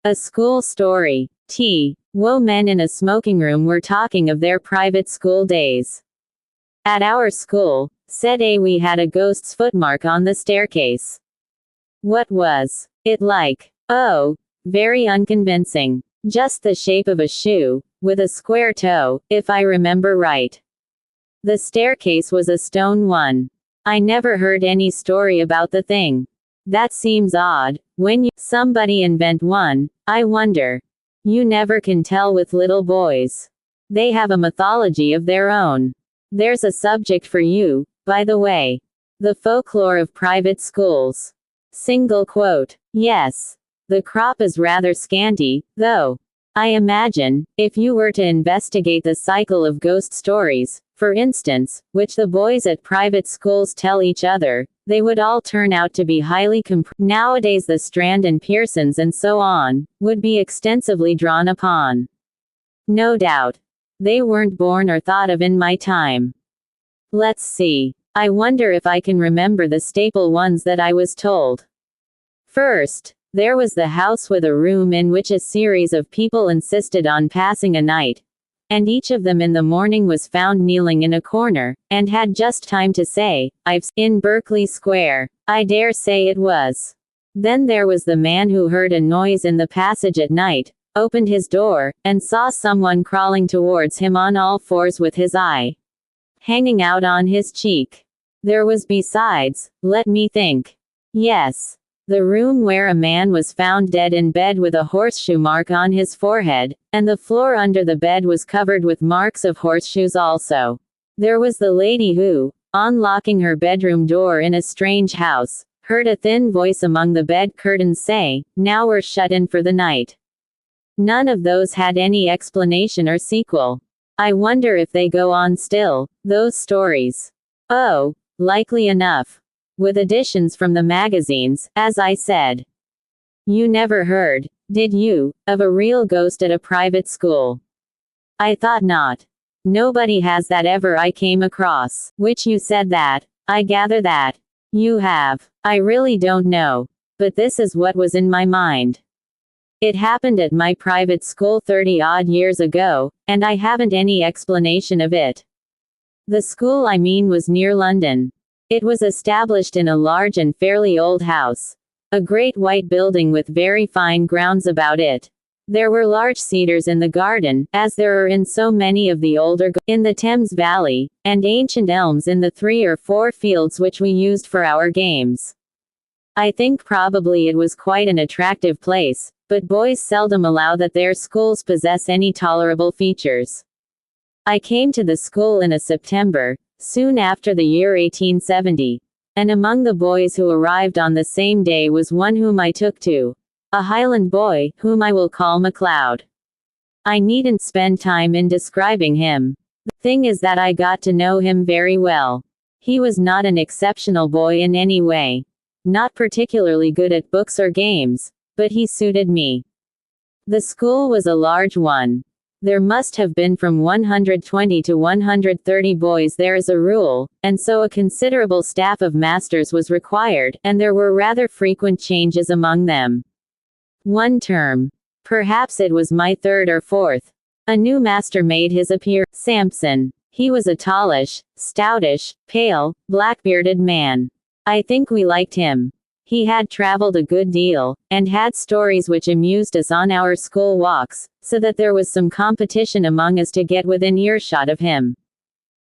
A school story. Woe men in a smoking room were talking of their private school days. At our school, said A, we had a ghost's footmark on the staircase. What was it like? Oh, very unconvincing. Just the shape of a shoe, with a square toe, if I remember right. The staircase was a stone one. I never heard any story about the thing. That seems odd. When somebody invent one, I wonder. You never can tell with little boys. They have a mythology of their own. There's a subject for you, by the way. The folklore of private schools. Single quote. Yes. The crop is rather scanty, though. I imagine, if you were to investigate the cycle of ghost stories, for instance, which the boys at private schools tell each other, they would all turn out to be highly nowadays the Strand and Pearsons and so on, would be extensively drawn upon. No doubt. They weren't born or thought of in my time. Let's see. I wonder if I can remember the staple ones that I was told. First, there was the house with a room in which a series of people insisted on passing a night, and each of them in the morning was found kneeling in a corner, and had just time to say, in Berkeley Square. I dare say it was. Then there was the man who heard a noise in the passage at night, opened his door, and saw someone crawling towards him on all fours with his eye hanging out on his cheek. There was besides, let me think. Yes. The room where a man was found dead in bed with a horseshoe mark on his forehead, and the floor under the bed was covered with marks of horseshoes also. There was the lady who, on locking her bedroom door in a strange house, heard a thin voice among the bed curtains say, "Now we're shut in for the night." None of those had any explanation or sequel. I wonder if they go on still, those stories. Oh, likely enough. With additions from the magazines, as I said. You never heard, did you, of a real ghost at a private school? I thought not. Nobody has that ever I came across. Which you said that. I gather that. You have. I really don't know. But this is what was in my mind. It happened at my private school 30-odd years ago, and I haven't any explanation of it. The school I mean was near London. It was established in a large and fairly old house. A great white building with very fine grounds about it. There were large cedars in the garden, as there are in so many of the older in the Thames Valley, and ancient elms in the 3 or 4 fields which we used for our games. I think probably it was quite an attractive place, but boys seldom allow that their schools possess any tolerable features. I came to the school in a September, soon after the year 1870, and among the boys who arrived on the same day was one whom I took to, a Highland boy, whom I will call MacLeod. I needn't spend time in describing him. The thing is that I got to know him very well. He was not an exceptional boy in any way. Not particularly good at books or games, but he suited me. The school was a large one. There must have been from 120 to 130 boys there as a rule, and so a considerable staff of masters was required, and there were rather frequent changes among them. One term. Perhaps it was my 3rd or 4th. A new master made his appearance. Sampson. He was a tallish, stoutish, pale, black-bearded man. I think we liked him. He had traveled a good deal, and had stories which amused us on our school walks, so that there was some competition among us to get within earshot of him.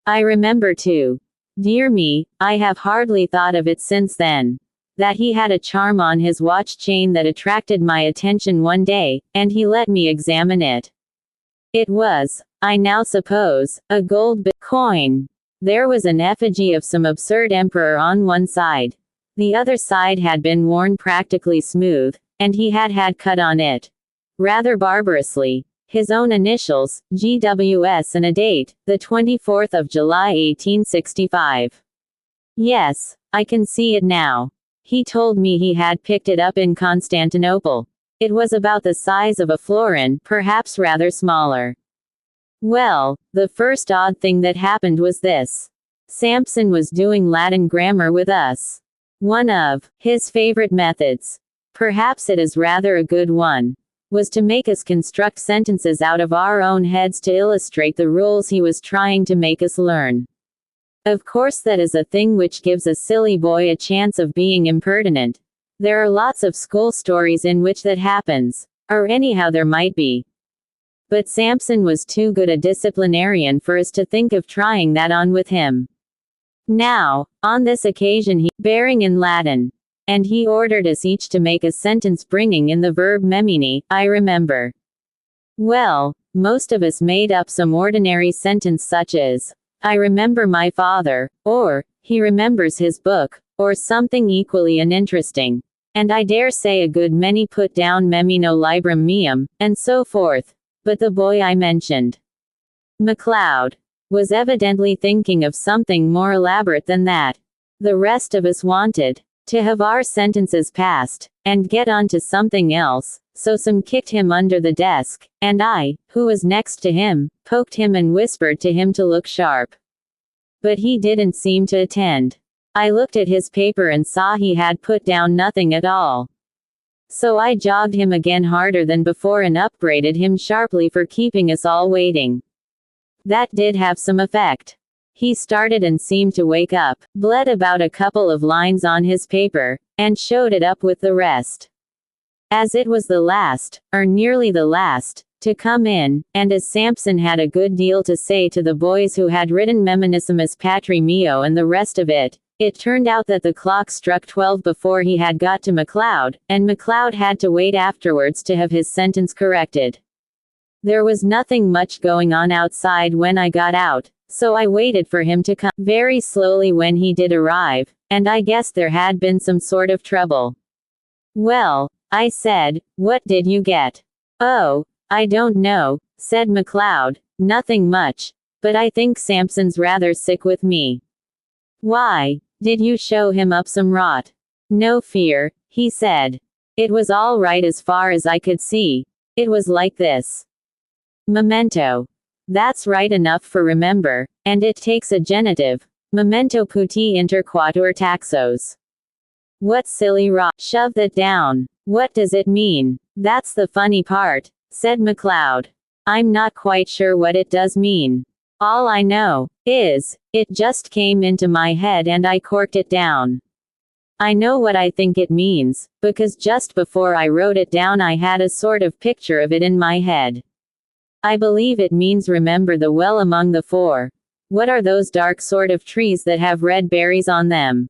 I remember too. Dear me, I have hardly thought of it since then. That he had a charm on his watch chain that attracted my attention one day, and he let me examine it. It was, I now suppose, a gold coin. There was an effigy of some absurd emperor on one side. The other side had been worn practically smooth, and he had had cut on it, rather barbarously, his own initials, GWS, and a date, the 24th of July 1865. Yes, I can see it now. He told me he had picked it up in Constantinople. It was about the size of a florin, perhaps rather smaller. Well, the first odd thing that happened was this. Sampson was doing Latin grammar with us. One of his favorite methods. Perhaps it is rather a good one. was to make us construct sentences out of our own heads to illustrate the rules he was trying to make us learn. Of course, that is a thing which gives a silly boy a chance of being impertinent. There are lots of school stories in which that happens. Or anyhow there might be. But Samson was too good a disciplinarian for us to think of trying that on with him. Now, on this occasion he, bearing in Latin. And he ordered us each to make a sentence bringing in the verb memini, I remember. Well, most of us made up some ordinary sentence such as, I remember my father, or, he remembers his book, or something equally uninteresting. And I dare say a good many put down memino librum meum, and so forth. But the boy I mentioned, MacLeod, was evidently thinking of something more elaborate than that. The rest of us wanted to have our sentences passed, and get on to something else, so some kicked him under the desk, and I, who was next to him, poked him and whispered to him to look sharp. But he didn't seem to attend. I looked at his paper and saw he had put down nothing at all. So I jogged him again harder than before and upbraided him sharply for keeping us all waiting. That did have some effect. He started and seemed to wake up, bled about a couple of lines on his paper, and showed it up with the rest. As it was the last, or nearly the last, to come in, and as Samson had a good deal to say to the boys who had written Memonissimus Patri Meo and the rest of it, it turned out that the clock struck 12 before he had got to MacLeod, and MacLeod had to wait afterwards to have his sentence corrected. There was nothing much going on outside when I got out, so I waited for him to come very slowly when he did arrive, and I guessed there had been some sort of trouble. Well, I said, what did you get? Oh, I don't know, said MacLeod, nothing much, but I think Samson's rather sick with me. Why, did you show him up some rot? No fear, he said. It was all right as far as I could see. It was like this. Memento. That's right enough for remember, and it takes a genitive. Memento puti inter quatuor taxos. What silly rot. Shove that down. What does it mean? That's the funny part, said MacLeod. I'm not quite sure what it does mean. All I know is, it just came into my head and I corked it down. I know what I think it means, because just before I wrote it down I had a sort of picture of it in my head. I believe it means remember the well among the four. What are those dark sort of trees that have red berries on them?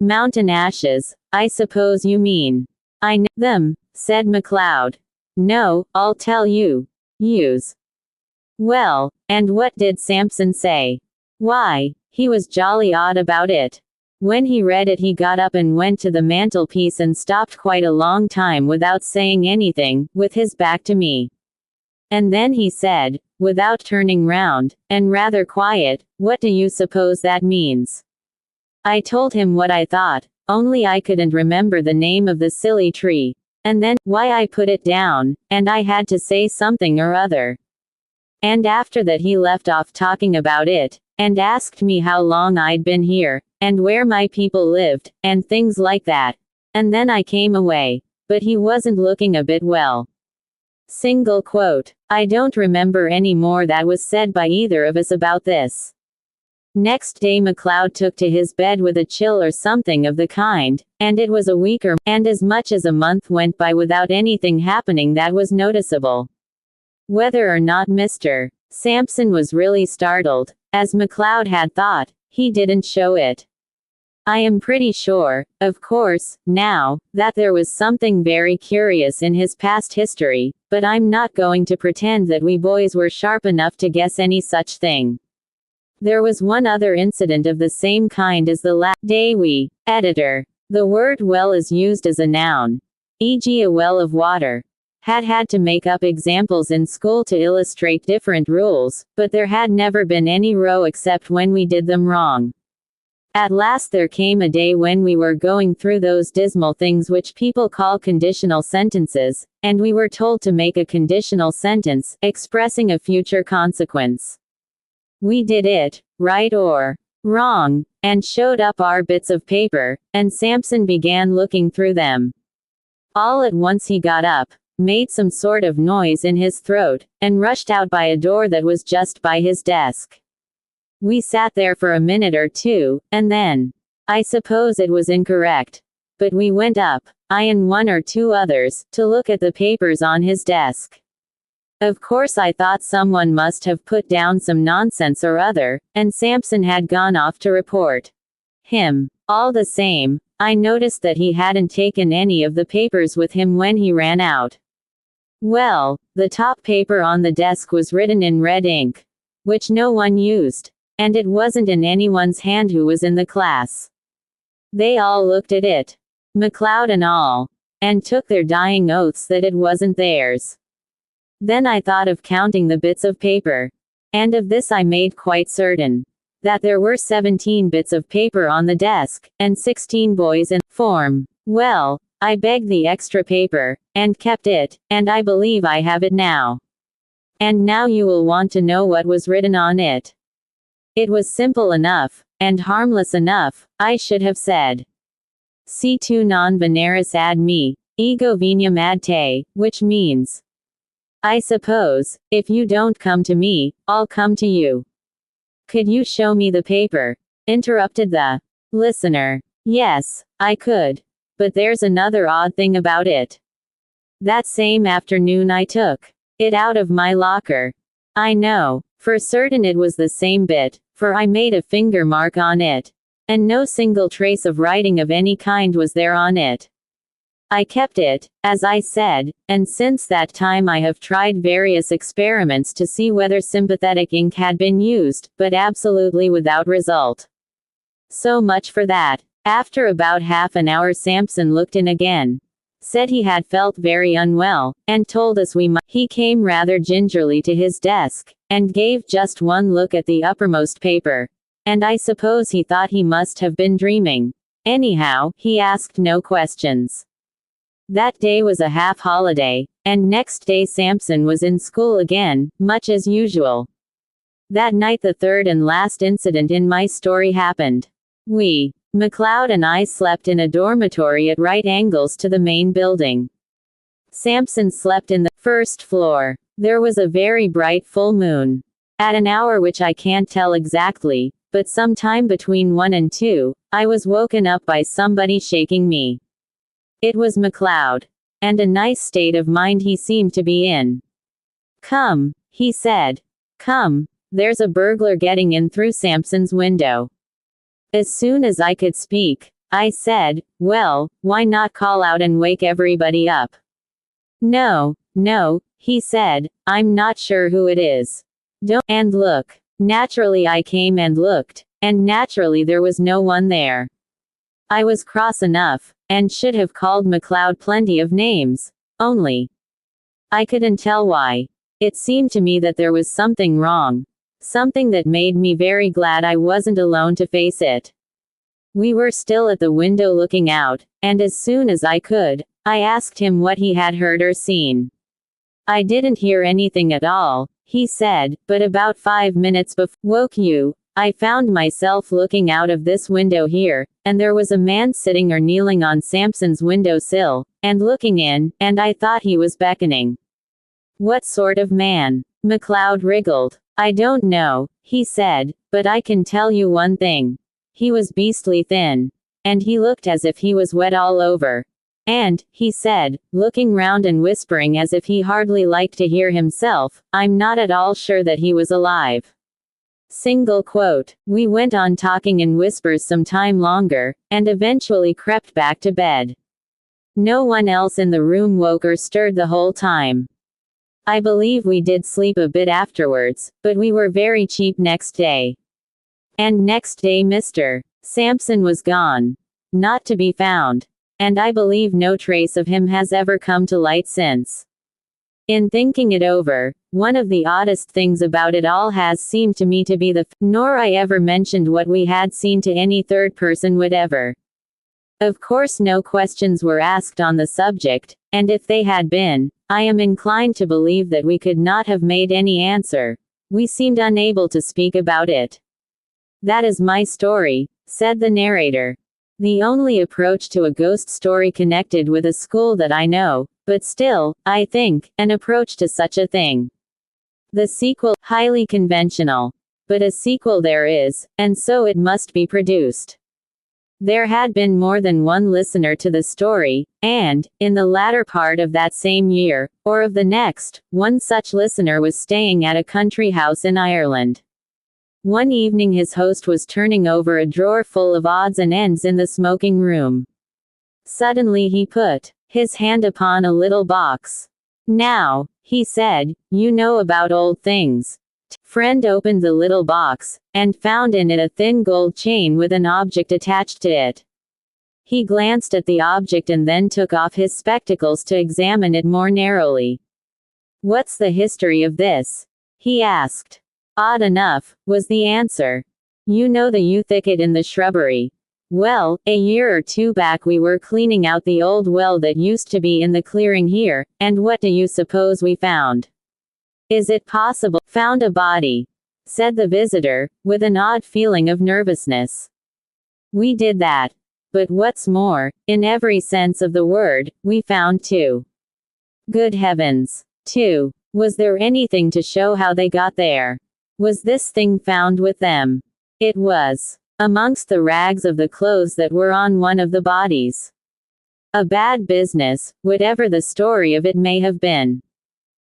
Mountain ashes, I suppose you mean. I know them, said MacLeod. No, I'll tell you. Use. Well, and what did Samson say? Why, he was jolly odd about it. When he read it he got up and went to the mantelpiece and stopped quite a long time without saying anything, with his back to me. And then he said, without turning round, and rather quiet, what do you suppose that means? I told him what I thought, only I couldn't remember the name of the silly tree. And then, why I put it down, and I had to say something or other. And after that he left off talking about it, and asked me how long I'd been here, and where my people lived, and things like that. And then I came away. But he wasn't looking a bit well. Single quote. I don't remember any more that was said by either of us about this. Next day MacLeod took to his bed with a chill or something of the kind, and it was a week and as much as a month went by without anything happening that was noticeable. Whether or not Mr. Samson was really startled, as MacLeod had thought, he didn't show it. I am pretty sure, of course, now, that there was something very curious in his past history, but I'm not going to pretend that we boys were sharp enough to guess any such thing. There was one other incident of the same kind as the last day we, editor. The word well is used as a noun, e.g. a well of water. Had to make up examples in school to illustrate different rules, but there had never been any row except when we did them wrong. At last there came a day when we were going through those dismal things which people call conditional sentences, and we were told to make a conditional sentence, expressing a future consequence. We did it, right or wrong, and showed up our bits of paper, and Samson began looking through them. All at once he got up, made some sort of noise in his throat, and rushed out by a door that was just by his desk. We sat there for a minute or two, and then, I suppose it was incorrect, but we went up, I and one or two others, to look at the papers on his desk. Of course I thought someone must have put down some nonsense or other, and Sampson had gone off to report him. All the same, I noticed that he hadn't taken any of the papers with him when he ran out. Well, the top paper on the desk was written in red ink, which no one used, and it wasn't in anyone's hand who was in the class. They all looked at it, McLeod and all, and took their dying oaths that it wasn't theirs. Then I thought of counting the bits of paper, and of this I made quite certain, that there were 17 bits of paper on the desk, and 16 boys in form. Well, I begged the extra paper, and kept it, and I believe I have it now. And now you will want to know what was written on it. It was simple enough, and harmless enough, I should have said. Si tu non veneris ad me, ego veniam ad te, which means, I suppose, if you don't come to me, I'll come to you. Could you show me the paper? Interrupted the listener. Yes, I could. But there's another odd thing about it. That same afternoon I took it out of my locker. I know, for certain it was the same bit, for I made a finger mark on it, and no single trace of writing of any kind was there on it. I kept it, as I said, and since that time I have tried various experiments to see whether sympathetic ink had been used, but absolutely without result. So much for that. After about half an hour Sampson looked in again, said he had felt very unwell, and told us we might. He came rather gingerly to his desk, and gave just one look at the uppermost paper, and I suppose he thought he must have been dreaming. Anyhow, he asked no questions. That day was a half-holiday, and next day Sampson was in school again, much as usual. That night the third and last incident in my story happened. McLeod and I slept in a dormitory at right angles to the main building. Sampson slept in the first floor. There was a very bright full moon. At an hour which I can't tell exactly, but some time between 1 and 2, I was woken up by somebody shaking me. It was McLeod. And a nice state of mind he seemed to be in. Come, he said. Come, there's a burglar getting in through Sampson's window. As soon as I could speak, I said, well, why not call out and wake everybody up? No, he said, I'm not sure who it is. Don't, and look. Naturally I came and looked, and naturally there was no one there. I was cross enough, and should have called McLeod plenty of names, only I couldn't tell why. It seemed to me that there was something wrong. Something that made me very glad I wasn't alone to face it. We were still at the window looking out, and as soon as I could, I asked him what he had heard or seen. I didn't hear anything at all, he said, but about 5 minutes before woke you, I found myself looking out of this window here, and there was a man sitting or kneeling on Sampson's window sill, and looking in, and I thought he was beckoning. What sort of man? McLeod wriggled. I don't know, he said, but I can tell you one thing. He was beastly thin. And he looked as if he was wet all over. And, he said, looking round and whispering as if he hardly liked to hear himself, I'm not at all sure that he was alive. Single quote. We went on talking in whispers some time longer, and eventually crept back to bed. No one else in the room woke or stirred the whole time. I believe we did sleep a bit afterwards, but we were very cheap next day. And next day Mr. Sampson was gone. Not to be found. And I believe no trace of him has ever come to light since. In thinking it over, one of the oddest things about it all has seemed to me to be nor I ever mentioned what we had seen to any third person whatever. Of course no questions were asked on the subject, and if they had been, I am inclined to believe that we could not have made any answer. We seemed unable to speak about it. That is my story, said the narrator. The only approach to a ghost story connected with a school that I know, But still, I think, an approach to such a thing. The sequel, highly conventional. But a sequel there is, and so it must be produced. There had been more than one listener to the story, and, in the latter part of that same year, or of the next, one such listener was staying at a country house in Ireland. One evening his host was turning over a drawer full of odds and ends in the smoking room. Suddenly he put his hand upon a little box. "Now," he said, "you know about old things." Friend opened the little box, and found in it a thin gold chain with an object attached to it. He glanced at the object and then took off his spectacles to examine it more narrowly. "What's the history of this?" he asked. "Odd enough," was the answer. "You know the yew thicket in the shrubbery? Well, a year or two back we were cleaning out the old well that used to be in the clearing here, and what do you suppose we found?" "Is it possible?" "Found a body," said the visitor, with an odd feeling of nervousness. "We did that. But what's more, in every sense of the word, we found two." "Good heavens. Two. Was there anything to show how they got there? Was this thing found with them?" "It was. Amongst the rags of the clothes that were on one of the bodies. A bad business, whatever the story of it may have been.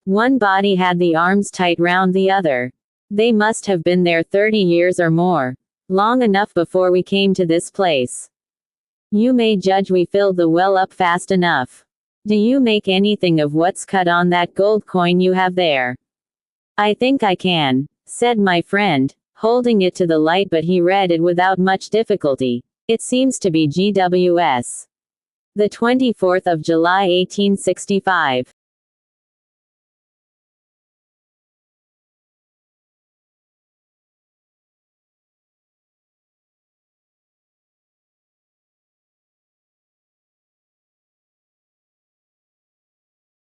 One body had the arms tight round the other. They must have been there 30 years or more. Long enough before we came to this place. You may judge we filled the well up fast enough. Do you make anything of what's cut on that gold coin you have there?" "I think I can," said my friend, holding it to the light, but he read it without much difficulty. "It seems to be GWS. The 24th of July 1865.